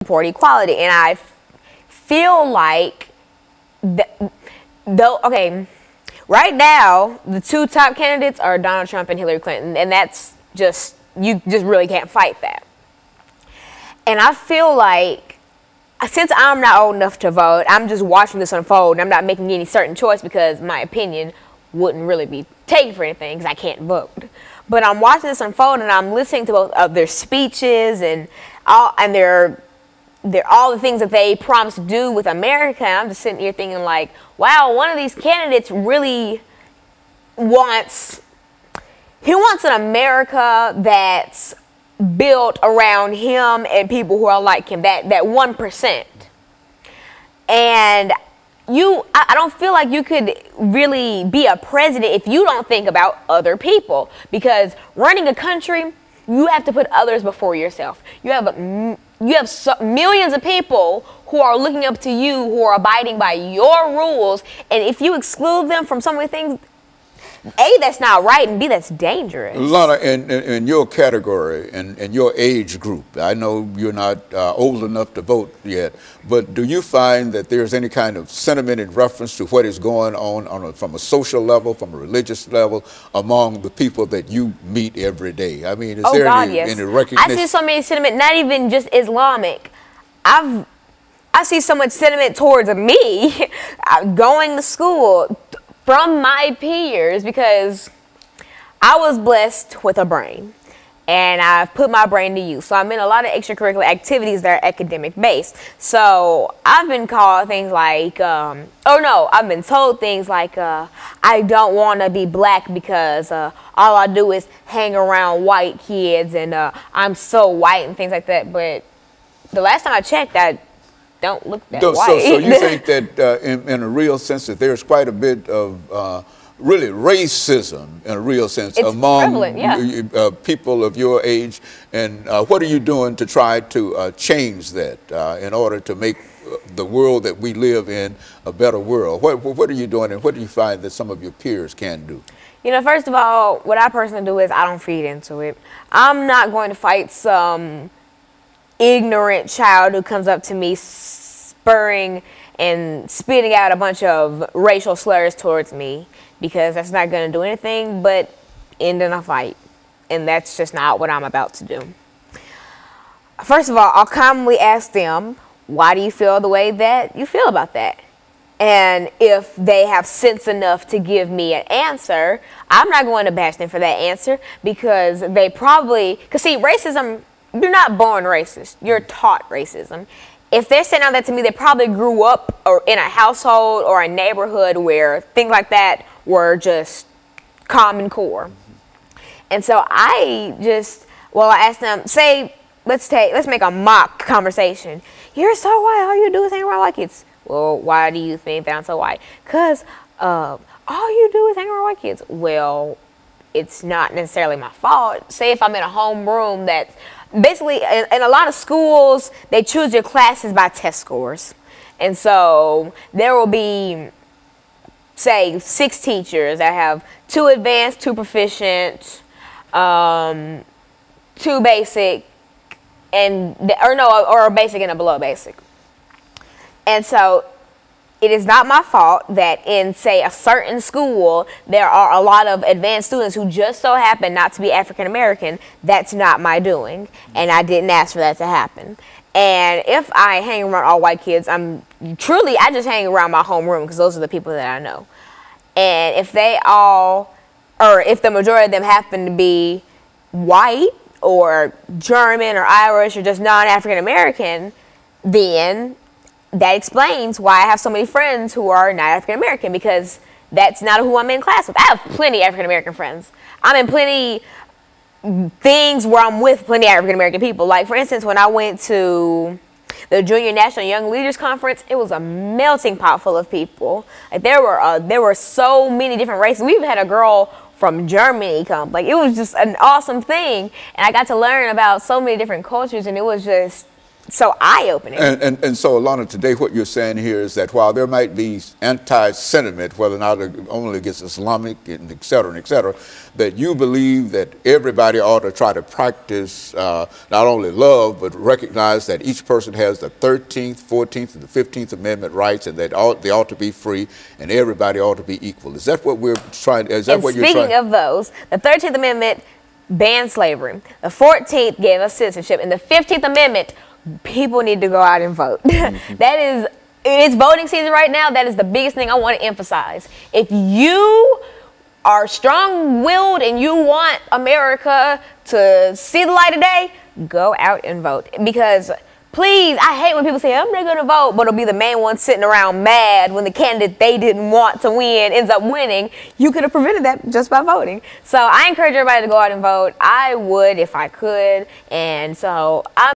for equality. And I feel like, okay, right now, the two top candidates are Donald Trump and Hillary Clinton. And that's just, you just really can't fight that. And I feel like, since I'm not old enough to vote, I'm just watching this unfold, and I'm not making any certain choice because my opinion wouldn't really be taken for anything because I can't vote. But I'm watching this unfold, and I'm listening to both of their speeches and all the things that they promised to do with America. And I'm just sitting here thinking like, wow, one of these candidates really wants an America that's built around him and people who are like him, that 1%. And I don't feel like you could really be a president if you don't think about other people, because running a country, you have to put others before yourself. You have millions of people who are looking up to you, who are abiding by your rules, and if you exclude them from so many things, A, that's not right, and B, that's dangerous. Alana, in your category and your age group, I know you're not old enough to vote yet, but do you find that there's any kind of sentiment in reference to what is going on from a social level, from a religious level, among the people that you meet every day? I mean, is there any recognition? I see so many sentiment, not even just Islamic. I see so much sentiment towards me going to school from my peers, because I was blessed with a brain and I've put my brain to use. So I'm in a lot of extracurricular activities that are academic based. So I've been called things like, I've been told things like, I don't want to be black because all I do is hang around white kids and I'm so white and things like that. But the last time I checked, I don't look that white. So you think that in a real sense that there's quite a bit of really racism in a real sense among people of your age, and what are you doing to try to change that in order to make the world that we live in a better world? What are you doing, and what do you find that some of your peers can do? You know, first of all, what I personally do is I don't feed into it. I'm not going to fight some ignorant child who comes up to me spurring and spitting out a bunch of racial slurs towards me, because that's not going to do anything but end in a fight, and that's just not what I'm about to do. First of all, I'll calmly ask them, why do you feel the way that you feel about that? And if they have sense enough to give me an answer, I'm not going to bash them for that answer, because they probably, because see, racism, you're not born racist, you're taught racism. If they're saying all that to me, they probably grew up in a household or a neighborhood where things like that were just common core. And so I asked them, say, let's make a mock conversation. You're so white, all you do is hang around white kids. Well, why do you think that I'm so white? Because all you do is hang around white kids. Well, it's not necessarily my fault. Say if I'm in a homeroom that's basically, in a lot of schools, they choose your classes by test scores. And so there will be, say, 6 teachers that have 2 advanced, 2 proficient, 2 basic, or a basic and a below basic. And so it is not my fault that in, say, a certain school, there are a lot of advanced students who just so happen not to be African American. That's not my doing, and I didn't ask for that to happen. And if I hang around all white kids, I just hang around my homeroom, because those are the people that I know. And if if the majority of them happen to be white or German or Irish or just non-African American, then that explains why I have so many friends who are not African American, because that's not who I'm in class with. I have plenty of African American friends. I'm in plenty things where I'm with plenty of African American people. Like, for instance, when I went to the Junior National Young Leaders Conference, it was a melting pot full of people. Like, there were so many different races. We even had a girl from Germany come. Like, it was just an awesome thing, and I got to learn about so many different cultures, and it was just so eye-opening. And so, Alana, today what you're saying here is that while there might be anti-sentiment, whether or not only against Islamic and et cetera, that you believe that everybody ought to try to practice not only love, but recognize that each person has the 13th, 14th, and the 15th Amendment rights, and that they ought to be free, and everybody ought to be equal. Is that what we're trying? Is that what you're trying? Speaking of those, the 13th Amendment banned slavery. The 14th gave us citizenship, and the 15th Amendment, people need to go out and vote. It's voting season right now. That is the biggest thing I want to emphasize. If you are strong-willed and you want America to see the light of day, go out and vote. Because please, I hate when people say, I'm not going to vote, but it'll be the main one sitting around mad when the candidate they didn't want to win ends up winning. You could have prevented that just by voting. So I encourage everybody to go out and vote. I would if I could. And so I'm